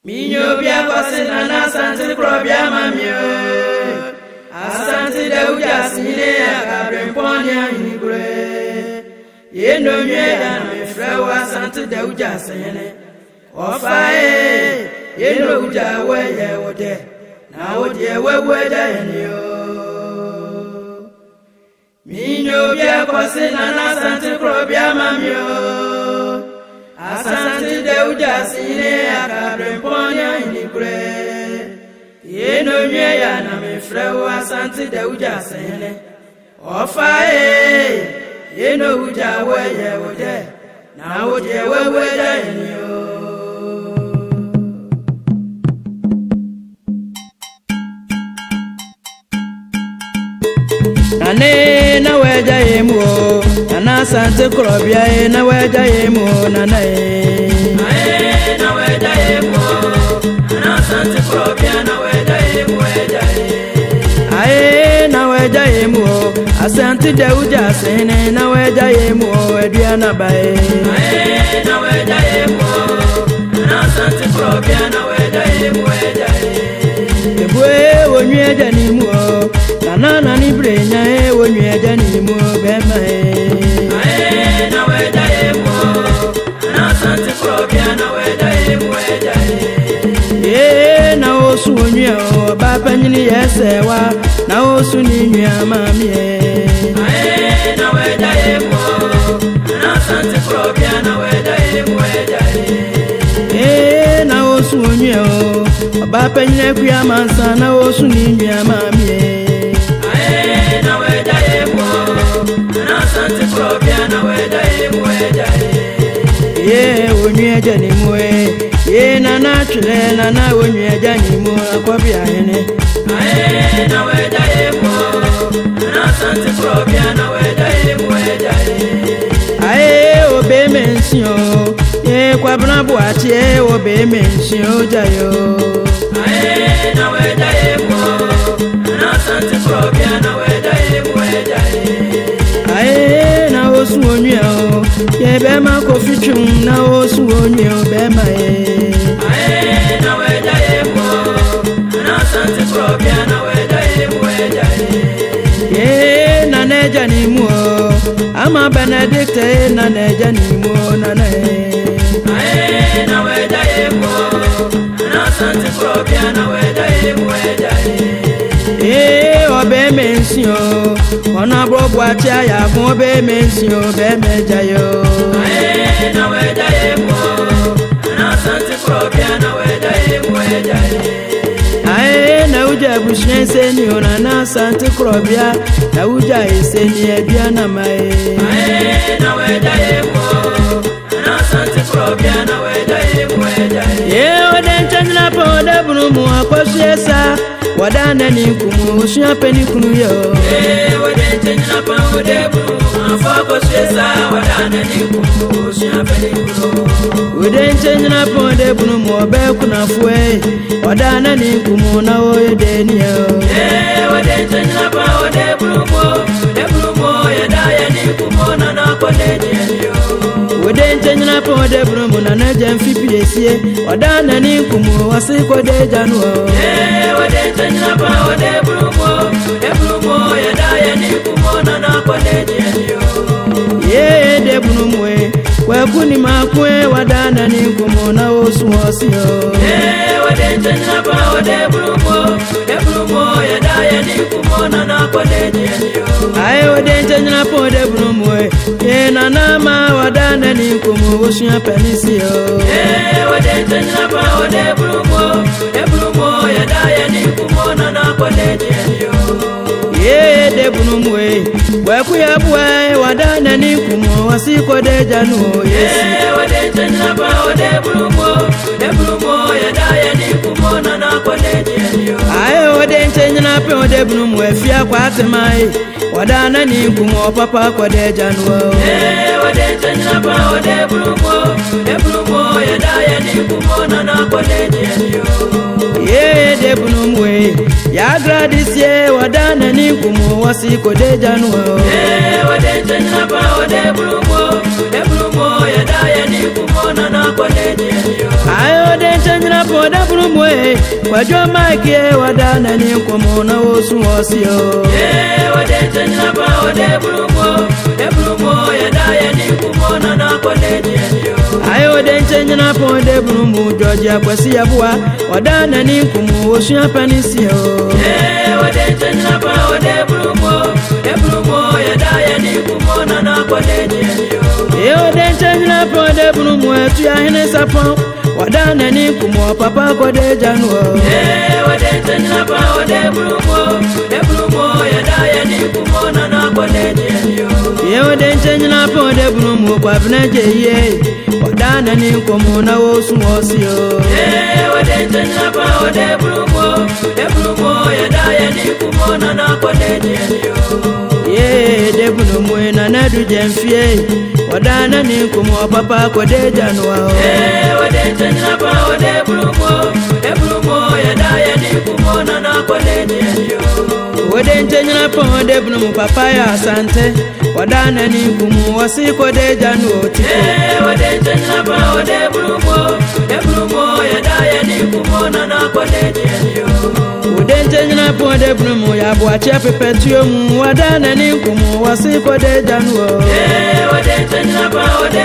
Minyo bia kwasina na Asante Krobea mamio. Asante Dawu Gyasehene akabremponya inigure. Yendo mye ya na mefrewa Asante Dawu Gyasehene. Ofae yendo ujawe ye wode. Na wode wewe da yenyo. Minyo bia kwasina na Asante Krobea mamio. Asante Dawu Gyasehene akabremponya inigure. Yendo mye ya na mefrewa Asante Dawu Gyasehene. Ofae yendo ujawe ye wode. Na wode wewe da yenyo. Nane na weja yemu na Asante Krobea na weja yemu nane na weja yemu na Asante Krobea na weja yemu na weja yemu Asante Dawu Gyasehene na weja yemu edua na bae na weja yemu na Asante Krobea na weja yemu ebwe wonye janimu na ni brenya wonye janimu bema na weja yemu na Asante Krobea na weja yemu na osu onye ba panyini yesewa na osu ni nwa mami na weja yemu na Asante Krobea na weja yemu na osu onye ba panyini kuya mansa na osu ni nwa mami na weja yemu na Asante Krobea na weja yemu onye janimu na nachule na onye janimu akwabia hene na weja yemu na Asante Krobea na weja yemu obe mensio kwabna buati obe mensio jayo na weja yemu na Asante Krobea na weja yemu na osu onye be ma ko fichum na osu onye be ma na weja yemu na Asante Krobea na weja yemu na neja ni mu ama Benedict na neja ni mu na weja yemu na Asante Krobea na weja yemu obe mensio ona bobwati aya obe mensio be mejayo na weja yemu na Asante Krobea na weja yemu na uja bushense ni ona na Asante Krobea na uja iseni edua na mai na weja yemu na Asante Krobea na weja yemu oden channa po da bunu mu akwasiesa wadana ni kumu osuya peni kunu yo oden channa po da bunu akwasiesa wadana ni kumu osuya peni kunu oden channa po da bunu mu obe kuna fue wadana ni kumu na oyede ni yo oden channa po da bunu mu ya da ya ni kumu na na ko de ni yo oden channa po da bunu mu na na jam fipiesie wadana ni kumu wasiko de janu oden channa po da bunu mu ya da ya ni kumu na na ko de ni yo de bunu mu kwa kuni makwe wadana ni kumu na osu osio oden channa po da bunu mu ya da ya ni kumu na na ko de ni yo oden channa po da bunu mu na na ma wadana ni kumu osu apenisio oden channa po da bunu mu ya da ya ni kumu na na ko de ni yo de bunu mu kwa kuya bua wadana ni kumu wasiko de janu yesi oden channa po da bunu mu ya da ya ni kumu na na ko de ni yo oden channa po da bunu mu afia kwatemai wadana ni kumu papa ko de janu oden channa po da bunu mu ya da ya ni kumu na na ko de ni yo de bunu mu ya gradisie wadana ni kumu wasiko de janu oden channa po da bunu mu ya da ya ni kumona na koneje ayo de chanjina poda brumwe kwajo maike wadana ni kumona osu osio wade chanjina pa wade brumo ya daya ni kumona na koneje ayo de chanjina poda brumu joja kwasi abua wadana ni kumu osu apanisio wade chanjina pa wade brumo ya daya ni kumona na koneje yo de chanjina poda brumu etu ya hene sapon wadana ni kumu papa kode janwo wade chanjina pa wade brumo ya daya ni kumona na koneje yo de chanjina poda brumu kwa bneje ye wadana ni kumu na osu osio wade chanjina pa wade brumo ya daya ni kumona na koneje ye de brumu na nadu jemfie wadana ni kumu papa kode janwo wade chanjina pa wade brumo ya daya ni kumona na koneje wade chanjina pa wade brumo papa ya asante wadana ni kumu wasi kode janwo ti wade chanjina pa wade brumo ya daya ni kumona na koneje wade chanjina pa wade brumo ya bwache pepetio mu wadana ni kumu wasi kode janwo wade chanjina pa wade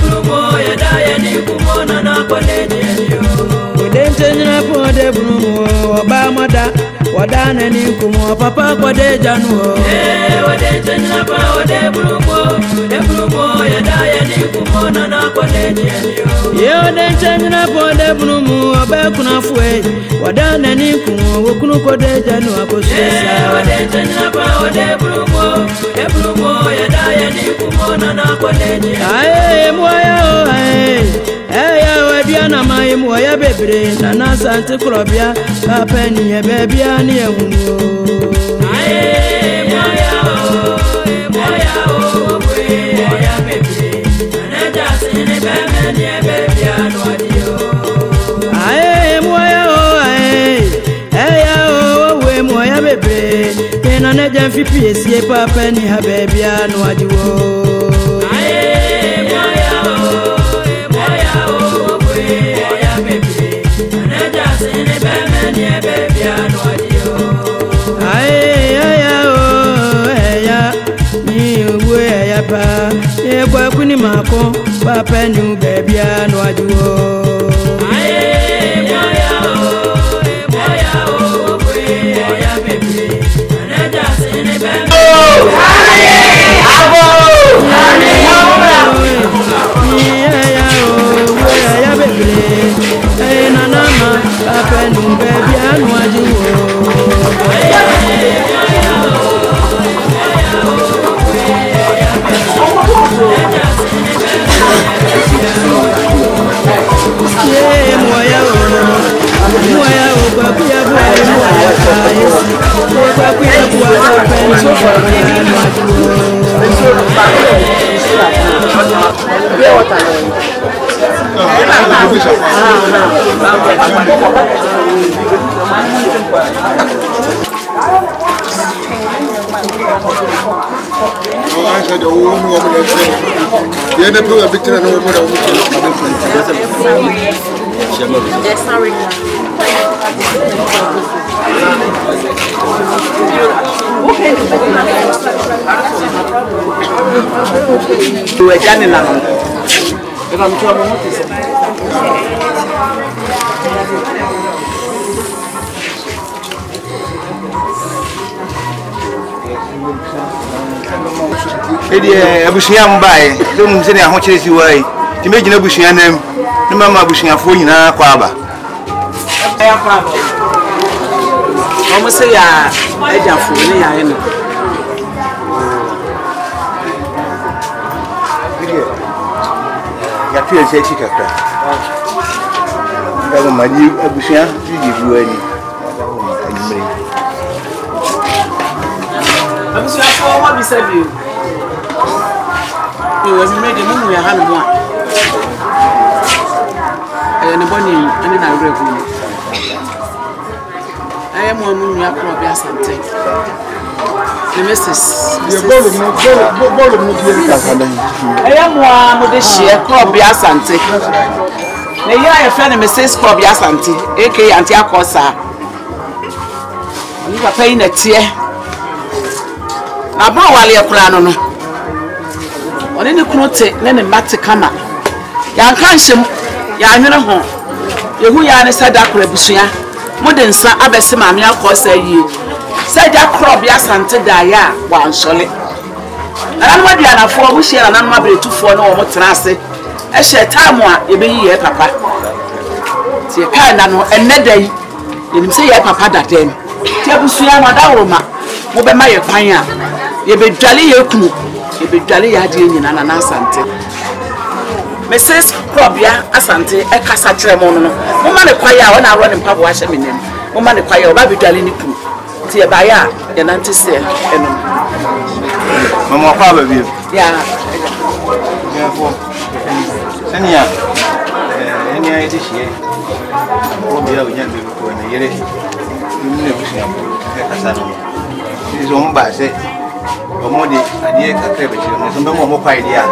brumo ya daya ni kumona na koneje wade chanjina pa wade brumo obamada wadana ni kumu papa kode janwo wade chanjina pa wade brumo ya daya ni kumona na koneje yo de chanjina pa wade brumo obekuna fue wadana ni kumu wokunu kode janwo akosusa wade chanjina pa wade brumo ya daya ni kumona na koneje aye moya o ya wadiana mai moya bebre na Asante Krobea apeni e bebia ni ehunu aye moya o moya bebre na Jasene bemeni e bebia no adio aye moya o ya o moya bebre na jamfi piesie papa ni ha bebia no adio kwa kuni mako papa ni bebia no ajuo aye moya bebe na Jasene bebe abo ya bebe na nama papa ni bebia no ajuo abushia mbae so mse ne ahokyere si wai ti megina abushia nam ne mama abushiafo nyina kwa aba omo se ya ajafo ne ya ene ya pia se chika kwa ya mali abushia ji buani abushia wa bisabi was made a moon. I had one. And the bonny and I reckon I am one moon. I probably Asante. The missus. The ball of I am one of the share Krobea Asante. The year I friend Mrs. Krobea Asante, aka Auntie Akosa. You are paying a tear. Now, bro, while you're crying, on any clote, then a matter come up. Young Kansham, young home. You who are said that Rebusia, modern son, Abesima, Mia Cosa, you said that Krobea Asante Daya, one solid. And I'm not the other four, we share an unmobile 2 for no more transit. I share time one, you be here, Papa. See a kind and another day, you say, Papa, that then. Tiabusia, Madama, Mobamaya Paya, you be jolly, you be jolly, Adin, and Asante. Mrs. Krobea Asante, a Casa Tremono, woman acquire when I run in Papa Washington, woman acquire Baby Jalini, Tia Baya, and Auntie Say, Mama Ababio. yeah. Any idea here? Krobea will be going a year. You never see a his own by say, or more the idea of a some more idea.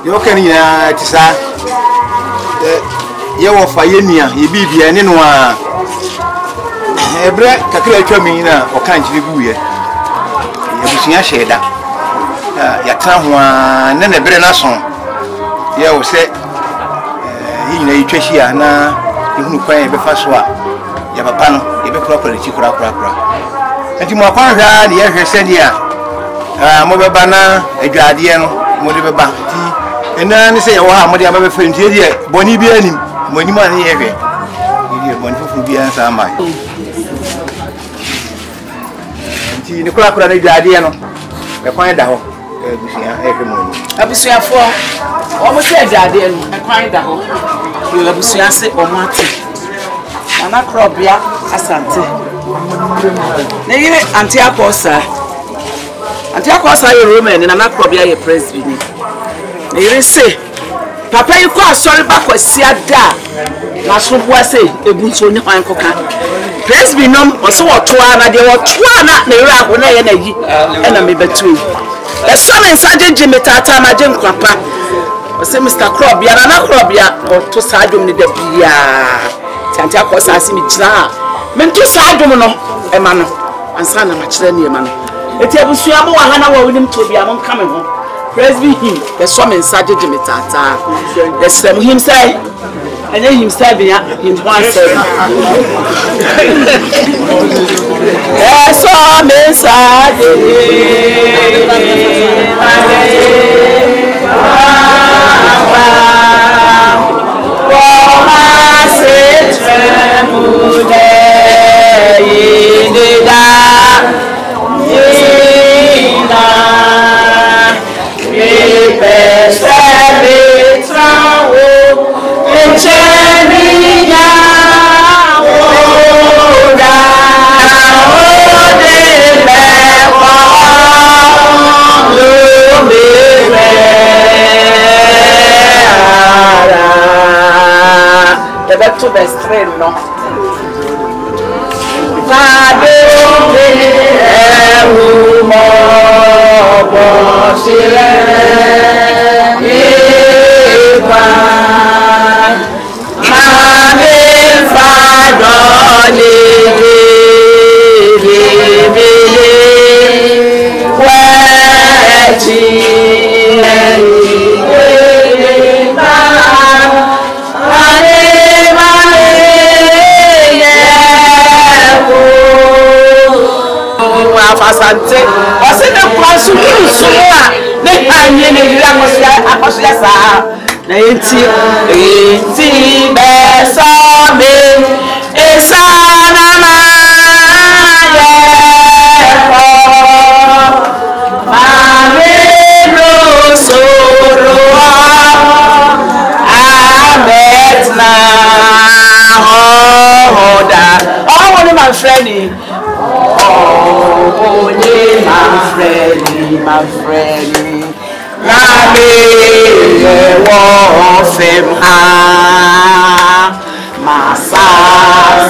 You can hear Tisa. You are Fayenia, you be the Aninoa. A bread, Kakramina, or can't you be here? You see a shader. Yatamwa, then a brenason. You will say, in a Cheshire, you who cry a faswa. You have a panel, you be properly chicra. And you more power, the air said, Mobabana, a guardian, Modibaba. And then they say, oh, I'm going to friend here, Bonnie Bianim, when you money area. You want to be answered. And the clock on the guardian, I find out every morning. I was here for almost a guardian, I find out. You have to say, or Martin. And I Krobea Asante. Nay, Auntie Akosa. Auntie Akosa, you're Roman, and I'm not Krobea, your president. You say, Papa, you call sorry back with Siada. National was a Bunsoni Hancock. Praise be known or so or Tuana, they were Tuana, the Rab, when I enemy between. The son and Sergeant Jimmy Tata, my Jim Papa, or say Mr. Krobea, and a Krobea, or to Sadum the Bia. Santiago Sassimichna. Men to Sadumano, a man, and son of Machlenia man. It was Siamo Hana with him to be among coming home. Praise be him, the swimming Sergeant Jimmy Tata. The same him say, and then him serving him one serving. Yes, so Miss to the stream, no. Asante, what's in the class? You so they hang in the atmosphere. My friend, Fem ha masa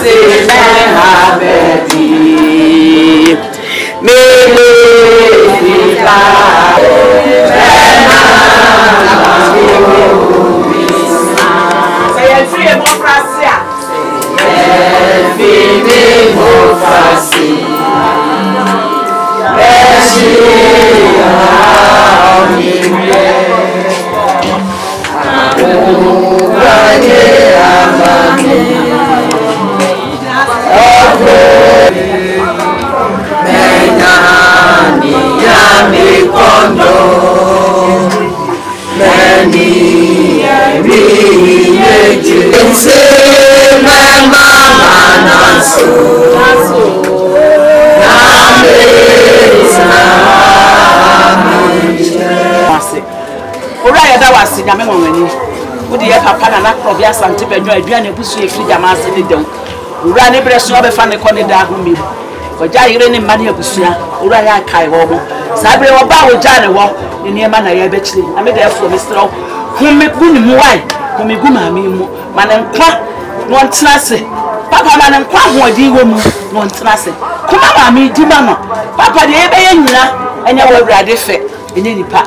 se me habedi me la say free democracy Nyame wani wodi ye papa na Krobea Asante Badwa aduane busu e firi Jamasi ne dem ura ne breso obefa ne kone da ho mi oja yire ne mane abusua ura ya kai wo mo sabre wo ba wo ja ne wo ne niema na ye bekire ame da efo mi sro hu me gu ni mu wai hu me gu ma mi mu mane nkwa no ntena se papa mane nkwa ho odi wo mu no ntena se kuma ma mi di ma no papa de e be ye nyina enya wo awrade fe enye nipa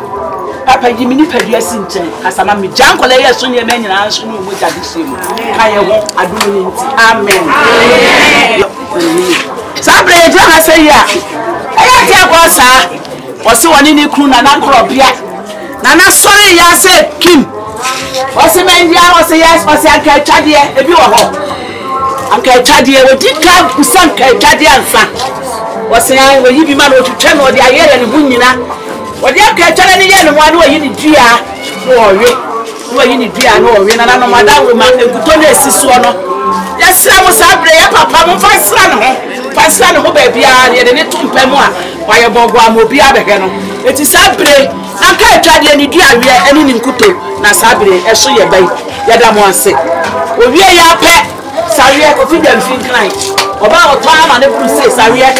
papa yi mini padua sinchen kasama mi jankole ye so ne me nyina so no mu jade shemu ka ye ho adum ni nti amen sabre je ha se ya aya ti akosa o se woni ni kru na Krobea na sori ya se kim o se men ya o se yes o se anka twade ebi wo ho anka twade o di ka kusan ka twade ansa o se ya o yi bi ma no twetwe no de ayere ne hu nyina wodi aka twale ni ye no mo anu yi ni dua no owe no yi ni dua no owe na no madawo ma eguto na esiso no yesra mo sabre ya papa mo fasra no ho ba bia ye de ne tumpem a wa ye bogo amobi abege no eti sabre aka twade ni dua we ani ni nkuto na sabre eso ye bai ye da mo ase owie ya pe sawe ko fi dem fin client oba oto ama ne buru se sawe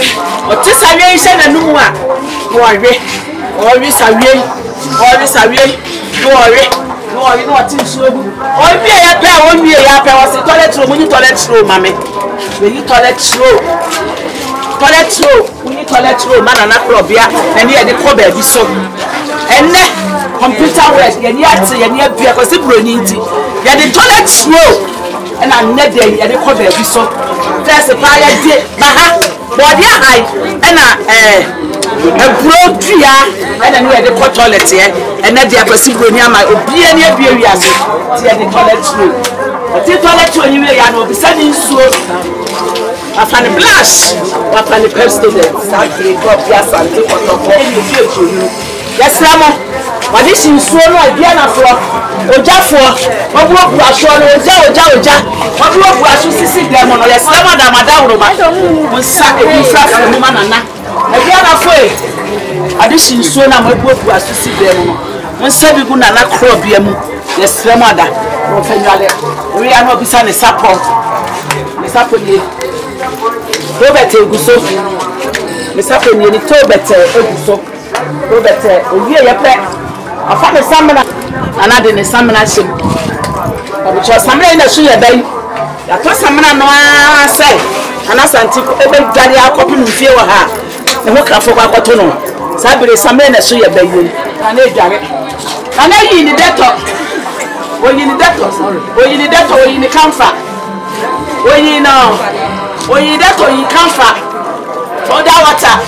o ti sawe ise na numu a no owe ori sawie no ori no tin suogu o bi e ya pe o mi e ya pe o se toilet room ni toilet room mame we ni toilet room we ni toilet room na Krobea na ni e de ko ba bi so enne computer work ye ni ati ye ni abia ko se broni nti ye de toilet room na nne de ye de ko ba bi so first pa ya de ba ha body high na ebro dua ena no de toilet ye ena de akwasi broni ama obia ne abia wiase ti de toilet room o ti toilet room ni we ya no bisa ni nsuo afane blush afane president Asante Krobea Asante kotoko ni bi ejuru yesramo wadi nsuo no abia na fro ojafo obuo buaso no oja obuo buaso sisi dem no yesramo da madawro ma musa ebi frafro mu manana abia na fo adi nsuo na mabuo buaso sisi dem no musa bi gu na Krobea mu yesramo ada no fenwale we ya no bisa ne support ni Robert Eguso me support ni Robert Eguso Robert owie ye pre afa ne samna anade ne samna shim obicho samna ina su ye bai ya to samna no ase Asante ebe dware akopi no fie wo ha ne ho krafo kwa akoto no sabire samna na su ye bai yo ana edware ana yi ni deto oyi ni deto oyi ni kamfa oyi deto yi kamfa oda water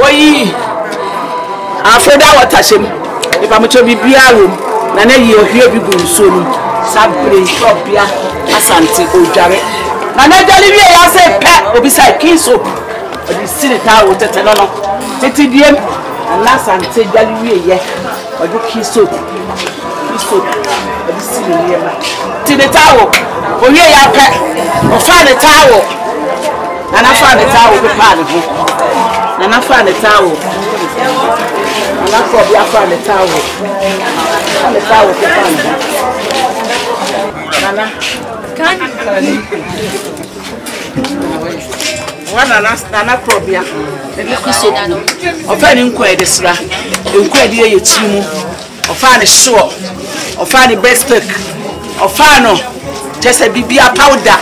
oyi afroda water shem ipa mocho bibia room na na yi ohie bi gu nso ni sabre Krobea Asante odware na na jali wie ya se pe obisa kinso odi sinita wo tete no tete diem na Asante jali wie ye odi kinso odi sinile ma tinita wo owie ya pe o fa ne tawo na na fa ne tawo pe pa ne ho na na fa ne tawo na Krobea fa ne tawo pe pa ne nana wana Krobea e bi kuso o fa ni nko e de sra nko e de ye chimu Ofane sure. Ofane breastplate. Ofano. Just a bibia powder.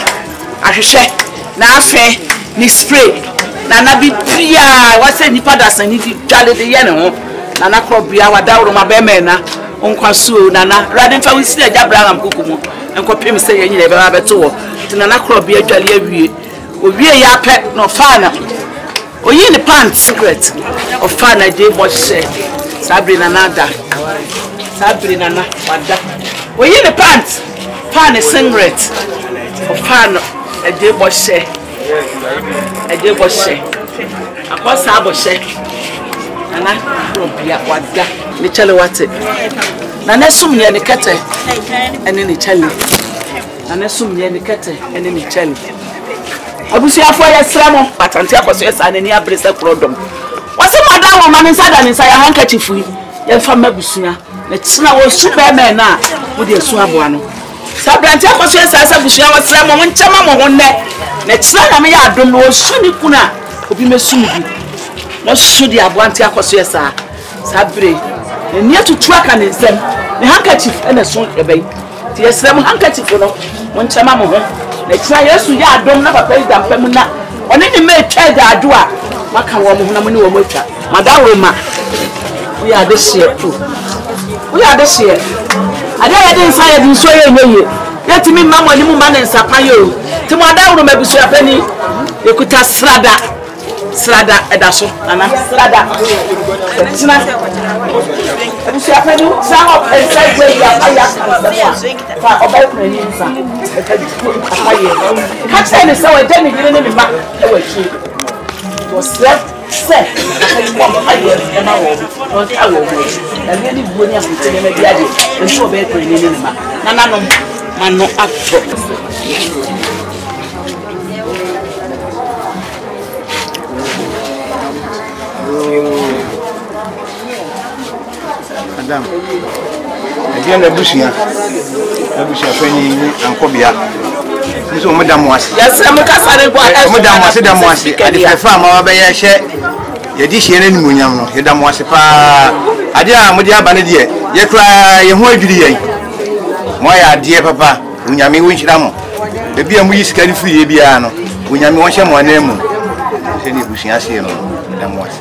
Ahwehwe. Na afe ni spray. Na na bibia. What's any powders and if jale de ye ne ho. Na na Krobea wadawro mabeme na. Onkwa so na na. Rade fa wisi aja Abraham kukumu. Enko pem se ye nyina be ma beto wo. Tina na Krobea dwale awie. Owie ya pe no fana. Oyi ni pants secret. Ofana de bo she. Sabrina nada. Sabrina na wada. Oyi ni pants. Fan singlet. Ofana e de bo she. E de bo she. Akosa abo she. Ana Krobea wada. Ni chale wate. Na nesum ye ni kete. Ene ni chale. Na nesum ye ni kete. Ene ni chale. Abusiafo ya sramo Asante Krobea ni abrese krodom. Wase madam wo man nsa da nsa ya handkerchief yi. Ya fa mabusua. Na tsina wo su be me na wo de su aboa no. Asante Krobea sa busua wo sramo mo nchama mo honne. Na tsina na me ya adom wo su ni kuna obi mesum bi. No su di aboa Asante Krobea sa sabre. Na ni atutu aka ne nsem. Ne handkerchief na so ebe. Ti ya sramo handkerchief no mo nchama mo ho. Na tsina Yesu ya adom na papa da mpam na one ni me twa da ado a maka wo mo na mo ni wo mo twa madawro ma wo ya de hye to wo ya de hye ade ya de nsa ya de nso ye nyeye yeti mi mamma ni mu ma na nsa pan yo ti mo adawro ma bisu apani ekuta srada edaso ana srada tsina bisu apani sa ho inside we ya aya fa obay ko ni nsa apaye catch any so we dey ni ni ma e wa chi was left set apaye mo aye e ma wo on ta wo na ni bu ni afuti ni ma bi ade nso obay ko ni ma na nanom mano actor Madam, again the bushia feni Krobea. This is Madam was. Yes, I'm Casare. Madam was. I did farm over here. Ye dish any munyam. Madam was a pa. Adia Mudia Banadia. Ye cry, ye hold you. My dear papa, Unyami Winchramo. The beer we scan free Biano. Unyami Washam one name. Send bushia, Madam was.